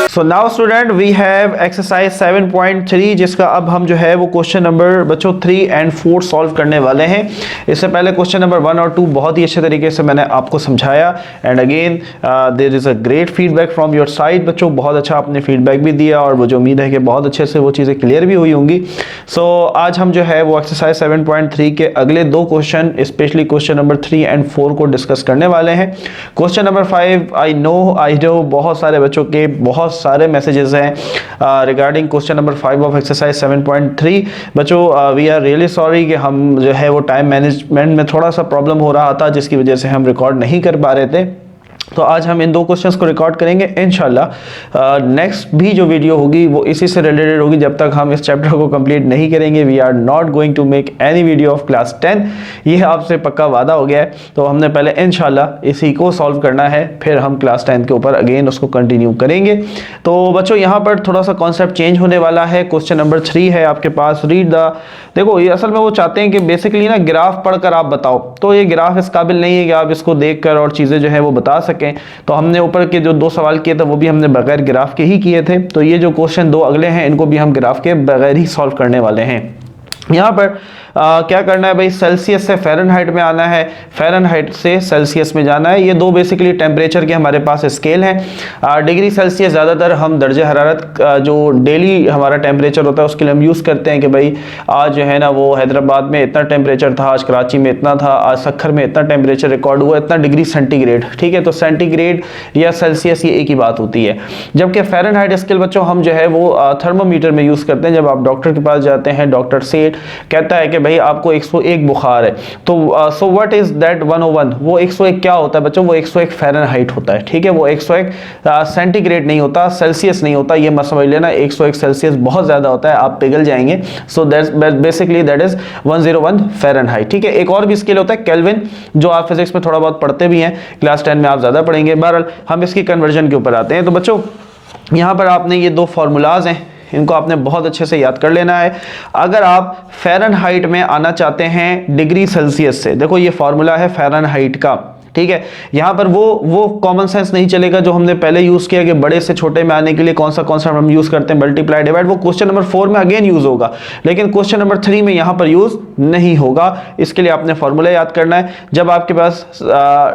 So now student we have exercise 7.3 जिसका अब हम जो है वो क्वेश्चन नंबर बच्चों 3 एंड 4 सॉल्व करने वाले हैं। इससे पहले क्वेश्चन नंबर 1 और 2 बहुत ही अच्छे तरीके से मैंने आपको समझाया and again there is a great feedback from your side. बच्चों बहुत अच्छा आपने फीडबैक भी दिया और मुझे उम्मीद है कि बहुत अच्छे से वो चीज़ें क्लियर भी हुई होंगी। सो आज हम जो है वो एक्सरसाइज 7.3 के अगले दो question specially question number 3 and 4 को डिस्कस करने वाले हैं। क्वेश्चन नंबर 5 आई नो बहुत सारे बच्चों के बहुत सारे मैसेजेस हैं regarding question number 5 of exercise 7.3। बच्चों वी आर रियली सॉरी कि हम जो है वो टाइम मैनेजमेंट में थोड़ा सा प्रॉब्लम हो रहा था जिसकी वजह से हम रिकॉर्ड नहीं कर पा रहे थे। तो आज हम इन दो क्वेश्चंस को रिकॉर्ड करेंगे इंशाल्लाह। नेक्स्ट भी जो वीडियो होगी वो इसी से रिलेटेड होगी जब तक हम इस चैप्टर को कंप्लीट नहीं करेंगे। We are not going to make any video of class 10, ये आपसे पक्का वादा हो गया है। तो हमने पहले इंशाल्लाह इसी को सॉल्व करना है, फिर हम क्लास 10 के ऊपर अगेन उसको कंटिन्यू करेंगे। तो बच्चों यहाँ पर थोड़ा सा कॉन्सेप्ट चेंज होने वाला है। क्वेश्चन नंबर 3 है आपके पास, रीड द। देखो ये असल में वो चाहते हैं कि बेसिकली ना ग्राफ पढ़कर आप बताओ, तो ये ग्राफ इस काबिल नहीं है कि आप इसको देखकर और चीज़ें जो है वो बता सकें। तो हमने ऊपर के जो दो सवाल किए थे वो भी हमने बगैर ग्राफ के ही किए थे। तो ये जो क्वेश्चन दो अगले हैं इनको भी हम ग्राफ के बगैर ही सॉल्व करने वाले हैं। यहाँ पर क्या करना है भाई, सेल्सियस से फ़ारेनहाइट में आना है, फ़ारेनहाइट से सेल्सियस में जाना है। ये दो बेसिकली टेम्परेचर के हमारे पास स्केल हैं। डिग्री सेल्सियस ज़्यादातर हम दर्जे हरारत जो डेली हमारा टेम्परेचर होता है उसके लिए हम यूज़ करते हैं कि भाई आज जो है ना वो हैदराबाद में इतना टेम्परेचर था, आज कराची में इतना था, आज सखर में इतना टेम्परेचर रिकॉर्ड हुआ, इतना डिग्री सेंटीग्रेड। ठीक है, तो सेंटीग्रेड या सेल्सियस ये एक ही बात होती है। जबकि फ़ारेनहाइट स्केल बच्चों हम जो है वो थर्मोमीटर में यूज़ करते हैं। जब आप डॉक्टर के पास जाते हैं, डॉक्टर से कहता है कि भाई आपको 101 बुखार है, तो सो व्हाट इज दैट 101, वो 101 क्या होता है बच्चों, वो 101 फ़ारेनहाइट होता है। ठीक है, वो 101 सेंटीग्रेड नहीं होता, सेल्सियस नहीं होता, ये मत समझ लेना। 101 सेल्सियस बहुत ज़्यादा होता है, आप पिघल जाएंगे। So that's basically that is 101 Fahrenheit. ठीक है, एक और भी स्केल होता है केल्विन, जो आप फिजिक्स में थोड़ा बहुत पढ़ते भी हैं, क्लास 10 में आप ज़्यादा पढ़ेंगे। बहरहाल हम इसकी कन्वर्जन के ऊपर आते हैं। तो बच्चों यहाँ पर आपने ये दो फॉर्मूलाज हैं, इनको आपने बहुत अच्छे से याद कर लेना है। अगर आप फ़ारेनहाइट में आना चाहते हैं डिग्री सेल्सियस से, देखो ये फॉर्मूला है फ़ारेनहाइट का। ठीक है, यहाँ पर वो कॉमन सेंस नहीं चलेगा जो हमने पहले यूज़ किया कि बड़े से छोटे में आने के लिए कौन सा हम यूज़ करते हैं, मल्टीप्लाई डिवाइड। वो क्वेश्चन नंबर 4 में अगेन यूज़ होगा, लेकिन क्वेश्चन नंबर 3 में यहाँ पर यूज़ नहीं होगा। इसके लिए आपने फॉर्मूला याद करना है। जब आपके पास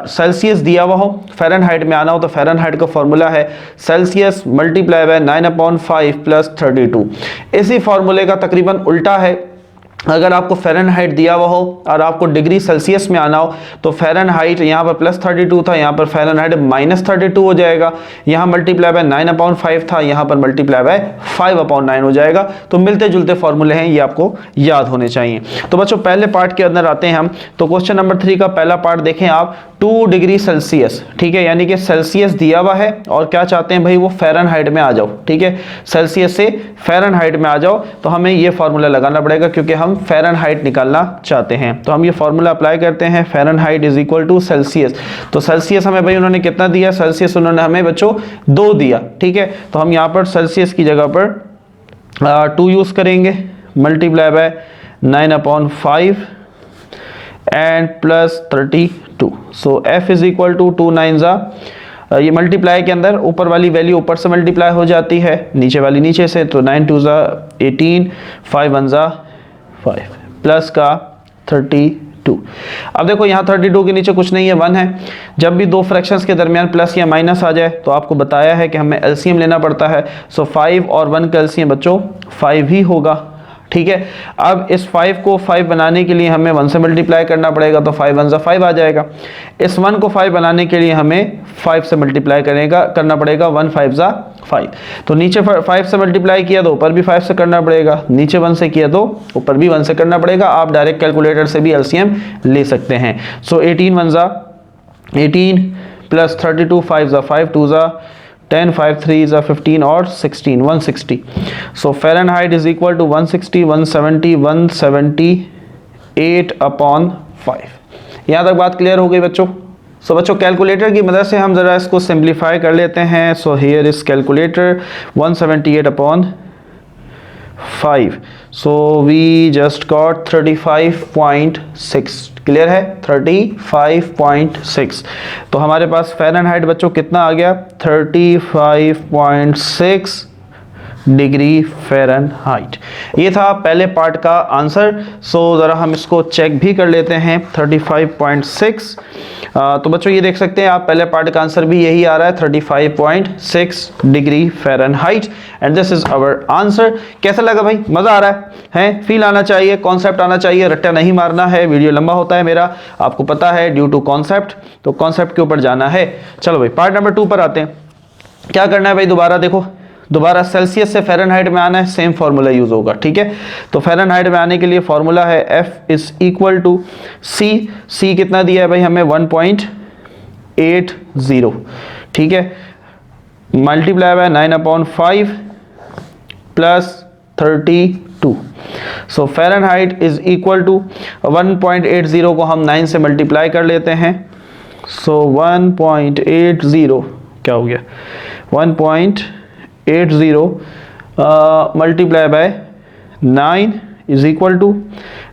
सेल्सियस दिया हुआ हो, फ़ारेनहाइट में आना हो, तो फ़ारेनहाइट का फॉर्मूला है सेल्सियस मल्टीप्लाई बाय 9/5 + 32। इसी फॉर्मूले का तकरीबन उल्टा है। अगर आपको फ़ारेनहाइट दिया हुआ हो और आपको डिग्री सेल्सियस में आना हो, तो फ़ारेनहाइट यहाँ पर +32 था, यहाँ पर फ़ारेनहाइट -32 हो जाएगा। यहाँ मल्टीप्लाई बाय 9/5 था, यहाँ पर मल्टीप्लाई बाय 5/9 हो जाएगा। तो मिलते जुलते फॉर्मूले हैं, ये आपको याद होने चाहिए। तो बच्चों पहले पार्ट के अंदर आते हैं हम। तो क्वेश्चन नंबर 3 का पहला पार्ट देखें आप, 2 डिग्री सेल्सियस। ठीक है, यानी कि सेल्सियस दिया हुआ है और क्या चाहते हैं भाई, वो फ़ारेनहाइट में आ जाओ। ठीक है, सेल्सियस से फ़ारेनहाइट में आ जाओ, तो हमें ये फॉर्मूला लगाना पड़ेगा क्योंकि हम फ़ारेनहाइट निकालना चाहते हैं। तो हम ये फॉर्मूला अप्लाई करते हैं, fahrenheit is equal to celsius. तो सेल्सियस हमें भाई उन्होंने कितना दिया, सेल्सियस उन्होंने हमें बच्चों 2 दिया। ठीक है, तो हम यहाँ पर सेल्सियस की जगह पर 2 यूज़ करेंगे, multiply by 9/5 and +32। So f is equal to 2 9 ये मल्टीप्लाई के अंदर ऊपर वाली वैल्यू ऊपर से मल्टीप्लाई हो जाती है, नीचे वाली नीचे से। तो 9 2 18, 5 1 5 प्लस का 32। अब देखो यहाँ 32 के नीचे कुछ नहीं है, 1 है। जब भी दो फ्रैक्शंस के दरमियान प्लस या माइनस आ जाए तो आपको बताया है कि हमें एलसीएम लेना पड़ता है। सो 5 और 1 का एलसीएम बच्चों 5 ही होगा। ठीक है, अब इस 5 को 5 बनाने के लिए हमें 1 से मल्टीप्लाई करना पड़ेगा, तो 5 1 5 आ जाएगा। इस 1 को 5 बनाने के लिए हमें 5 से मल्टीप्लाई करना पड़ेगा, 1 5 5। तो नीचे 5 से मल्टीप्लाई किया तो ऊपर भी 5 से करना पड़ेगा, नीचे 1 से किया तो ऊपर भी 1 से करना पड़ेगा। आप डायरेक्ट कैलकुलेटर से भी एलसीएम ले सकते हैं। सो 18 1 18 प्लस 32 5 5 2 10 5 3 15 और 16 160। सो फ़ारेनहाइट इज इक्वल टू 160 170 178/5। यहाँ तक बात क्लियर हो गई बच्चों। सो बच्चों कैलकुलेटर की मदद से हम ज़रा इसको सिंप्लीफाई कर लेते हैं। So here is calculator 178/5। So we just got 35.6। Clear है, 35.6। तो हमारे पास फ़ारेनहाइट बच्चों कितना आ गया, 35.6 डिग्री फ़ारेनहाइट। ये था पहले पार्ट का आंसर। सो ज़रा हम इसको चेक भी कर लेते हैं, 35.6। तो बच्चों ये देख सकते हैं आप, पहले पार्ट का आंसर भी यही आ रहा है, 35.6 degree fahrenheit, and this is our answer. कैसा लगा भाई, मज़ा आ रहा है? फील आना चाहिए, कॉन्सेप्ट आना चाहिए, रट्टा नहीं मारना है। वीडियो लंबा होता है मेरा, आपको पता है, ड्यू टू कॉन्सेप्ट, तो कॉन्सेप्ट के ऊपर जाना है। चलो भाई पार्ट नंबर 2 पर आते हैं। क्या करना है भाई, दोबारा देखो, दोबारा सेल्सियस से फ़ारेनहाइट में आना है, सेम फार्मूला यूज होगा, ठीक है। तो फ़ारेनहाइट में आने के लिए फार्मूला है F is equal to C कितना दिया है भाई हमें, 1.80, ठीक है, multiply by 9/5 plus 32। So fahrenheit is equal to 1.80 को हम 9 से मल्टीप्लाई कर लेते हैं। सो 1.80 क्या हो गया, 1.80 multiply by 9 is equal two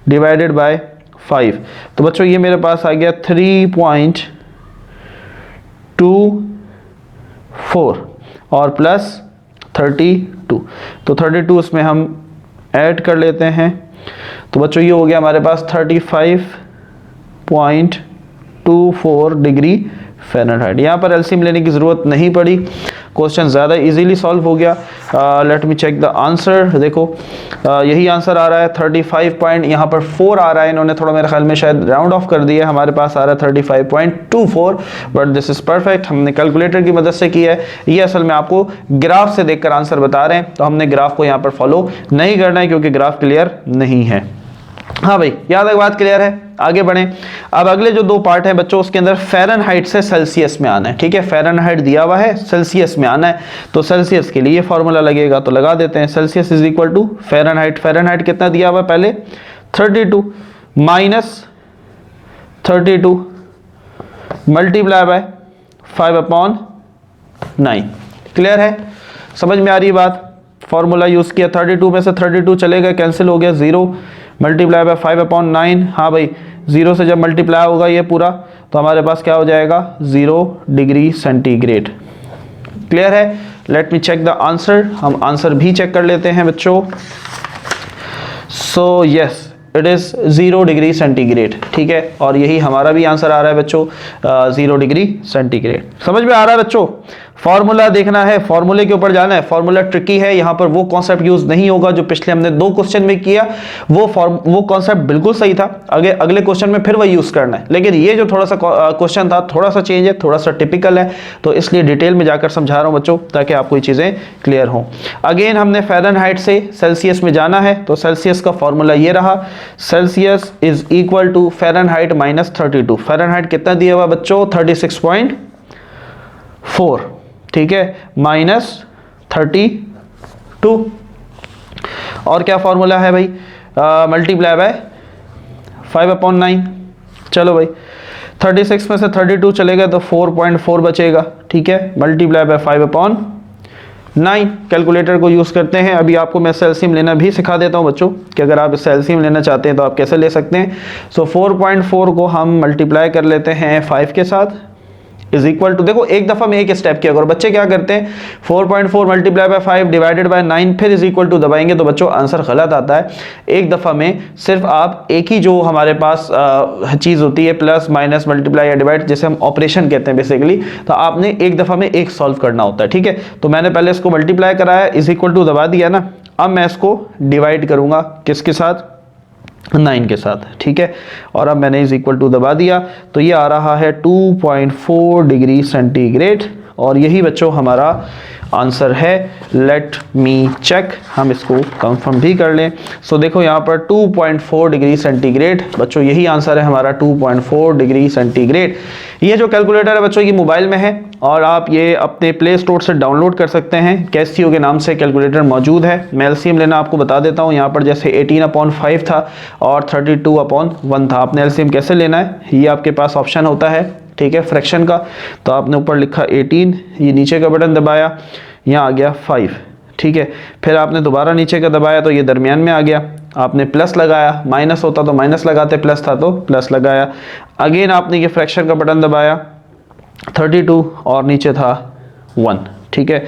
divided by 5। तो बच्चों ये मेरे पास आ गया 3.24 और प्लस 32। तो 32 इसमें हम ऐड कर लेते हैं। तो बच्चों ये हो गया हमारे पास 35.24 डिग्री फ़ारेनहाइट। यहाँ पर एलसीएम लेने की ज़रूरत नहीं पड़ी, क्वेश्चन ज़्यादा इजीली सॉल्व हो गया। Let me check the answer. देखो यही आंसर आ रहा है 35 पॉइंट, यहाँ पर 4 आ रहा है, इन्होंने थोड़ा मेरे ख्याल में शायद राउंड ऑफ कर दिया है, हमारे पास आ रहा है 35.24, बट दिस इज़ परफेक्ट। हमने कैलकुलेटर की मदद से किया है, ये असल में आपको ग्राफ से देखकर आंसर बता रहे हैं, तो हमने ग्राफ को यहाँ पर फॉलो नहीं करना है क्योंकि ग्राफ क्लियर नहीं है। हाँ भाई, याद है, बात क्लियर है, आगे बढ़ें। अब अगले जो 2 पार्ट हैं बच्चों, उसके अंदर फ़ारेनहाइट से सेल्सियस में आना है, ठीक है। फ़ारेनहाइट दिया हुआ है, सेल्सियस में आना है, तो सेल्सियस के लिए फार्मूला लगेगा, तो लगा देते हैं। Celsius is equal to fahrenheit, fahrenheit कितना दिया हुआ है पहले, 32 माइनस 32 मल्टीप्लाई बाय 5/9। क्लियर है, समझ में आ रही बात। फार्मूला यूज़ किया, 32 में से 32 चलेगा, कैंसिल हो गया, 0 मल्टीप्लाई बाय 5/9। हाँ भाई, 0 से जब मल्टीप्लाई होगा ये पूरा, तो हमारे पास क्या हो जाएगा, 0 डिग्री सेंटीग्रेड। क्लियर है, let me check the answer. हम आंसर भी चेक कर लेते हैं बच्चों। So yes, it is 0 degree centigrade, ठीक है, और यही हमारा भी आंसर आ रहा है बच्चों, 0 डिग्री सेंटीग्रेड। समझ में आ रहा है बच्चों, फार्मूला देखना है, फार्मूले के ऊपर जाना है। फार्मूला ट्रिकी है, यहाँ पर वो कॉन्सेप्ट यूज नहीं होगा जो पिछले हमने 2 क्वेश्चन में किया, वो कॉन्सेप्ट बिल्कुल सही था, अगले क्वेश्चन में फिर वही यूज करना है। लेकिन ये जो थोड़ा सा क्वेश्चन था, थोड़ा सा चेंज है, थोड़ा सा टिपिकल है, तो इसलिए डिटेल में जाकर समझा रहा हूँ बच्चों, ताकि आपको ये चीज़ें क्लियर हों। अगेन हमने फ़ारेनहाइट से सेल्सियस में जाना है, तो सेल्सियस का फॉर्मूला ये रहा, celsius is equal to fahrenheit minus 32। Fahrenheit कितना दिया हुआ बच्चों, 36.4, ठीक है, माइनस 32, और क्या फॉर्मूला है भाई, मल्टीप्लाई बाय 5/9। चलो भाई, 36 में से 32 चलेगा तो 4.4 बचेगा, ठीक है, मल्टीप्लाई बाय 5/9। कैलकुलेटर को यूज़ करते हैं। अभी आपको मैं एलसीएम लेना भी सिखा देता हूं बच्चों, कि अगर आप इससे एलसीएम लेना चाहते हैं तो आप कैसे ले सकते हैं। सो 4.4 को हम मल्टीप्लाई कर लेते हैं 5 के साथ, इज इक्वल टू, देखो एक दफ़ा में एक स्टेप किया करो। बच्चे क्या करते हैं, 4.4 मल्टीप्लाई बाय 5 डिवाइडेड बाय 9 फिर इज इक्वल टू दबाएंगे, तो बच्चों आंसर गलत आता है। एक दफ़ा में सिर्फ आप एक ही जो हमारे पास चीज़ होती है, प्लस माइनस मल्टीप्लाई या डिवाइड, जैसे हम ऑपरेशन कहते हैं बेसिकली, तो आपने एक दफ़ा में एक सॉल्व करना होता है, ठीक है। तो मैंने पहले इसको मल्टीप्लाई कराया, इज इक्वल टू दबा दिया ना, अब मैं इसको डिवाइड करूँगा किसके साथ, 9 के साथ, ठीक है, और अब मैंने इज इक्वल टू दबा दिया, तो ये आ रहा है 2.4 डिग्री सेंटीग्रेड, और यही बच्चों हमारा आंसर है। लेट मी चेक, हम इसको कंफर्म भी कर लें। सो देखो यहाँ पर 2.4 डिग्री सेंटीग्रेड, बच्चों यही आंसर है हमारा, 2.4 डिग्री सेंटीग्रेड। ये जो कैलकुलेटर है बच्चों, ये मोबाइल में है, और आप ये अपने प्ले स्टोर से डाउनलोड कर सकते हैं। कैसियो के नाम से कैलकुलेटर मौजूद है। मैं एलसीएम लेना आपको बता देता हूँ। यहाँ पर जैसे 18/5 था और 32/1 था। आपने एलसीएम कैसे लेना है, ये आपके पास ऑप्शन होता है, ठीक है, फ्रैक्शन का। तो आपने ऊपर लिखा 18, ये नीचे का बटन दबाया, यहाँ आ गया 5, ठीक है। फिर आपने दोबारा नीचे का दबाया तो ये दरमियान में आ गया, आपने प्लस लगाया, माइनस होता तो माइनस लगाते, प्लस था तो प्लस लगाया। अगेन आपने ये फ्रैक्शन का बटन दबाया, 32 और नीचे था 1, ठीक है।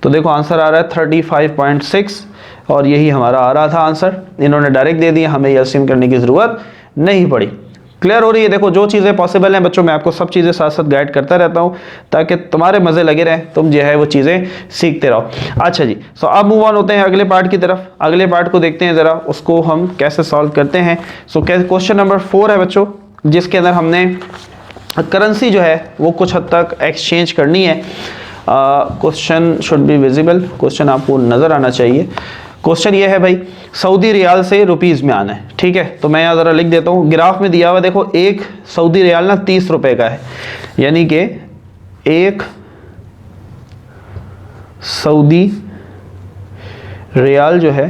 तो देखो आंसर आ रहा है 35.6 और यही हमारा आ रहा था आंसर। इन्होंने डायरेक्ट दे दिया, हमें एलसीएम करने की ज़रूरत नहीं पड़ी। क्लियर हो रही है? देखो जो चीज़ें पॉसिबल हैं बच्चों, मैं आपको सब चीज़ें साथ साथ गाइड करता रहता हूँ ताकि तुम्हारे मज़े लगे रहें, तुम जो है वो चीज़ें सीखते रहो। अच्छा जी, सो अब मूव ऑन होते हैं अगले पार्ट की तरफ। अगले पार्ट को देखते हैं ज़रा, उसको हम कैसे सॉल्व करते हैं। सो क्वेश्चन नंबर 4 है बच्चों, जिसके अंदर हमने करेंसी जो है वो कुछ हद तक एक्सचेंज करनी है। Question should be visible, question आपको नज़र आना चाहिए। क्वेश्चन ये है भाई, सऊदी रियाल से रुपीज़ में आना है, ठीक है। तो मैं यहाँ ज़रा लिख देता हूँ, ग्राफ में दिया हुआ देखो, एक सऊदी रियाल ना 30 रुपए का है, यानी कि एक सऊदी रियाल जो है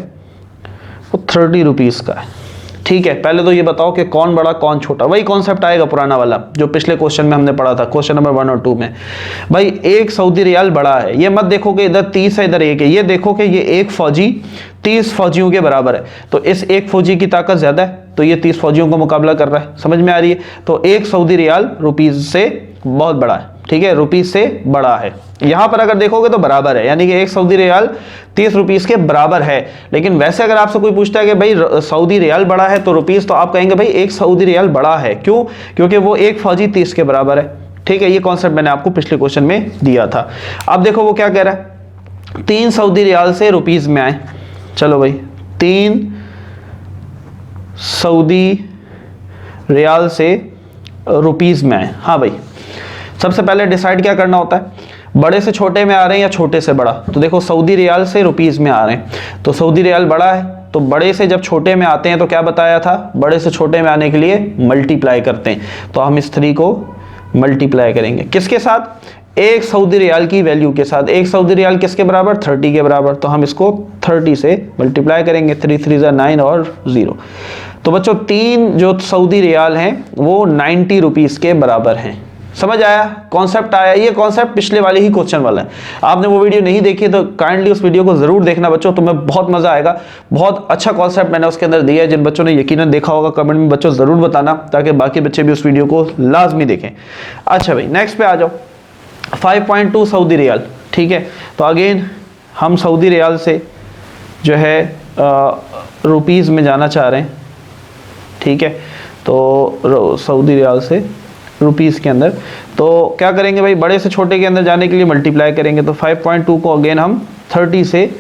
वो 30 रुपीज़ का है, ठीक है। पहले तो ये बताओ कि कौन बड़ा कौन छोटा, वही कॉन्सेप्ट आएगा पुराना वाला जो पिछले क्वेश्चन में हमने पढ़ा था, क्वेश्चन नंबर 1 और 2 में। भाई एक सऊदी रियाल बड़ा है, ये मत देखो कि इधर 30 है इधर 1 है, ये देखो कि ये एक फौजी 30 फौजियों के बराबर है, तो इस एक फौजी की ताकत ज्यादा है तो ये 30 फौजियों का मुकाबला कर रहा है, समझ में आ रही है। तो एक सऊदी रियाल रुपीज से बहुत बड़ा है, ठीक है, रुपीज से बड़ा है। यहां पर अगर देखोगे तो बराबर है, यानी कि एक सऊदी रियाल 30 रुपीस के बराबर है। लेकिन वैसे अगर आपसे कोई पूछता है कि भाई सऊदी रियाल बड़ा है तो रुपीस, तो आप कहेंगे भाई एक सऊदी रियाल बड़ा है, क्यों? क्योंकि वो एक फौजी 30 के बराबर है, ठीक है। ये कॉन्सेप्ट मैंने आपको पिछले क्वेश्चन में दिया था। अब देखो वो क्या कह रहा है, 3 सऊदी रियाल से रुपीस में आए। चलो भाई 3 सऊदी रियाल से रुपीस में आए। हाँ भाई, सबसे पहले डिसाइड क्या करना होता है, बड़े से छोटे में आ रहे हैं या छोटे से बड़ा। तो देखो सऊदी रियाल से रुपीस में आ रहे हैं, तो सऊदी रियाल बड़ा है, तो बड़े से जब छोटे में आते हैं तो क्या बताया था, बड़े से छोटे में आने के लिए मल्टीप्लाई करते हैं। तो हम इस 3 को मल्टीप्लाई करेंगे किसके साथ, एक सऊदी रियाल की वैल्यू के साथ। एक सऊदी रियाल किसके बराबर, 30 के बराबर, तो हम इसको 30 से मल्टीप्लाई करेंगे। 3 3 9 और 0। तो बच्चों 3 जो सऊदी रियाल हैं वो 90 रुपीस के बराबर हैं। समझ आया, कॉन्सेप्ट आया। ये कॉन्सेप्ट पिछले वाले ही क्वेश्चन वाला है, आपने वो वीडियो नहीं देखी तो काइंडली उस वीडियो को जरूर देखना बच्चों, तुम्हें बहुत मजा आएगा। बहुत अच्छा कॉन्सेप्ट मैंने उसके अंदर दिया है, जिन बच्चों ने यकीनन देखा होगा कमेंट में बच्चों जरूर बताना, ताकि बाकी बच्चे भी उस वीडियो को लाजमी देखें। अच्छा भाई नेक्स्ट पे आ जाओ, 5.2 सऊदी रियाल, ठीक है। तो अगेन हम सऊदी रियाल से जो है रुपीज़ में जाना चाह रहे हैं, ठीक है। तो सऊदी रियाल से रुपीज़ के अंदर तो क्या करेंगे भाई, बड़े से छोटे के अंदर जाने के लिए मल्टीप्लाई करेंगे। तो 5.2 को अगेन हम 30 से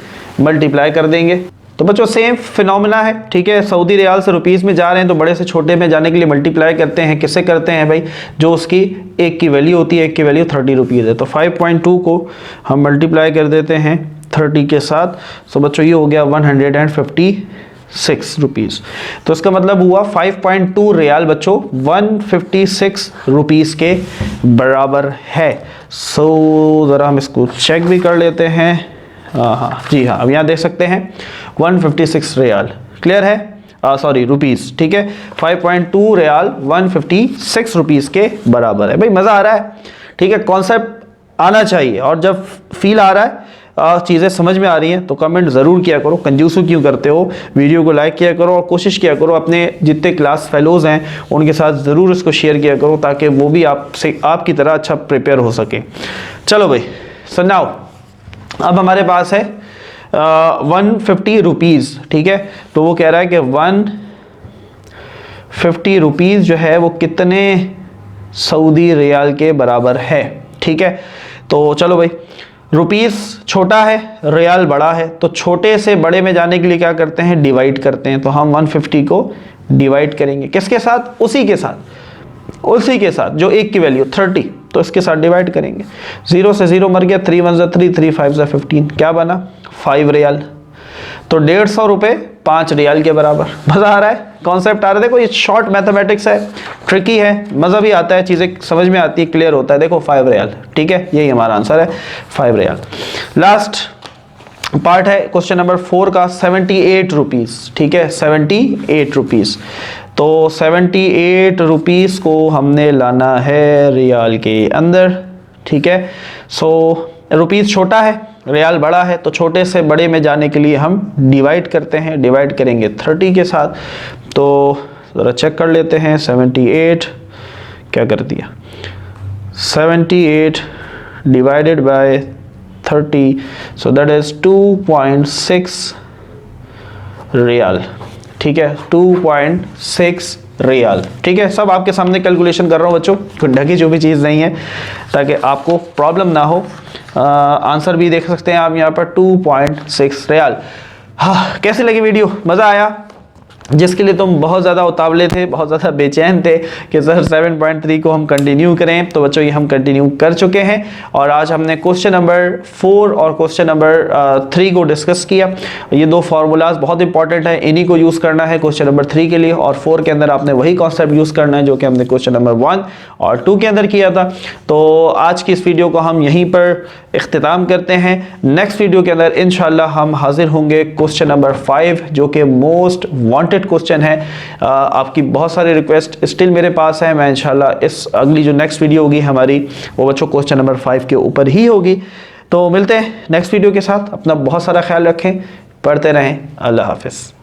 मल्टीप्लाई कर देंगे। तो बच्चों सेम फिनोमेना है, ठीक है। सऊदी रियाल से रुपीस में जा रहे हैं तो बड़े से छोटे में जाने के लिए मल्टीप्लाई करते हैं। किससे करते हैं भाई, जो उसकी एक की वैल्यू होती है, एक की वैल्यू 30 रुपीज़ है। तो 5.2 को हम मल्टीप्लाई कर देते हैं 30 के साथ। सो बच्चों ये हो गया 156 रुपीज़। तो इसका मतलब हुआ 5.2 रियाल बच्चों 156 रुपीज़ के बराबर है। सो ज़रा हम इसको चेक भी कर लेते हैं। हाँ जी हाँ, अब यहाँ देख सकते हैं 156 रियाल, क्लियर है, सॉरी रुपीज़, ठीक है। 5.2 रियाल 156 रुपीज़ के बराबर है। भाई मज़ा आ रहा है, ठीक है। कॉन्सेप्ट आना चाहिए, और जब फील आ रहा है, चीज़ें समझ में आ रही हैं, तो कमेंट ज़रूर किया करो। कंजूसू क्यों करते हो, वीडियो को लाइक किया करो और कोशिश किया करो अपने जितने क्लास फेलोज़ हैं उनके साथ ज़रूर इसको शेयर किया करो, ताकि वो भी आपसे आपकी तरह अच्छा प्रिपेयर हो सके। चलो भाई सुनाओ, अब हमारे पास है 150 रुपीज़, ठीक है। तो वो कह रहा है कि 150 रुपीज़ जो है वो कितने सऊदी रियाल के बराबर है, ठीक है। तो चलो भाई, रुपीज़ छोटा है, रियाल बड़ा है, तो छोटे से बड़े में जाने के लिए क्या करते हैं, डिवाइड करते हैं। तो हम 150 को डिवाइड करेंगे किसके साथ, उसी के साथ जो एक की वैल्यू 30, तो इसके साथ डिवाइड करेंगे। 0 से 0 मर गया, 3 1 3, 3 5 15, क्या बना 5 रियाल। तो 150 रुपये 5 रियाल के बराबर। मज़ा आ रहा है, कॉन्सेप्ट आ रहा है। देखो ये शॉर्ट मैथमेटिक्स है, ट्रिकी है, मज़ा भी आता है, चीज़ें समझ में आती है, क्लियर होता है। देखो 5 रियाल, ठीक है, यही हमारा आंसर है 5 रियाल। लास्ट पार्ट है क्वेश्चन नंबर 4 का, 78 रुपीज़, ठीक है, 78 रुपीज़। तो 78 रुपीज़ को हमने लाना है रियाल के अंदर, ठीक है। सो रुपीज़ छोटा है, रियाल बड़ा है तो छोटे से बड़े में जाने के लिए हम डिवाइड करते हैं, डिवाइड करेंगे 30 के साथ। तो ज़रा चेक कर लेते हैं, 78 क्या कर दिया, 78 divided by 30, so that is 2.6 riyal. ठीक है, 2.6 रियाल। ठीक है, सब आपके सामने कैलकुलेशन कर रहा हूँ बच्चों, कोई ढकी जो भी चीज़ नहीं है, ताकि आपको प्रॉब्लम ना हो। आंसर भी देख सकते हैं आप यहाँ पर 2.6 रियाल। हाँ, कैसी लगी वीडियो, मज़ा आया? जिसके लिए तुम बहुत ज़्यादा उतावले थे, बहुत ज़्यादा बेचैन थे कि सर 7.3 को हम कंटिन्यू करें, तो बच्चों ये हम कंटिन्यू कर चुके हैं। और आज हमने क्वेश्चन नंबर 4 और क्वेश्चन नंबर 3 को डिस्कस किया। ये दो फार्मूलाज बहुत इंपॉर्टेंट है, इन्हीं को यूज़ करना है क्वेश्चन नंबर 3 के लिए, और 4 के अंदर आपने वही कॉन्सेप्ट यूज़ करना है जो कि हमने क्वेश्चन नंबर 1 और 2 के अंदर किया था। तो आज की इस वीडियो को हम यहीं पर इख्तिताम करते हैं। नेक्स्ट वीडियो के अंदर इंशाल्लाह हम हाजिर होंगे क्वेश्चन नंबर 5, जो कि मोस्ट वांटेड क्वेश्चन है। आपकी बहुत सारी रिक्वेस्ट स्टिल मेरे पास है। मैं इंशाल्लाह इस अगली जो नेक्स्ट वीडियो होगी हमारी, वो बच्चों क्वेश्चन नंबर 5 के ऊपर ही होगी। तो मिलते हैं नेक्स्ट वीडियो के साथ। अपना बहुत सारा ख्याल रखें, पढ़ते रहें। अल्लाह हाफिज़।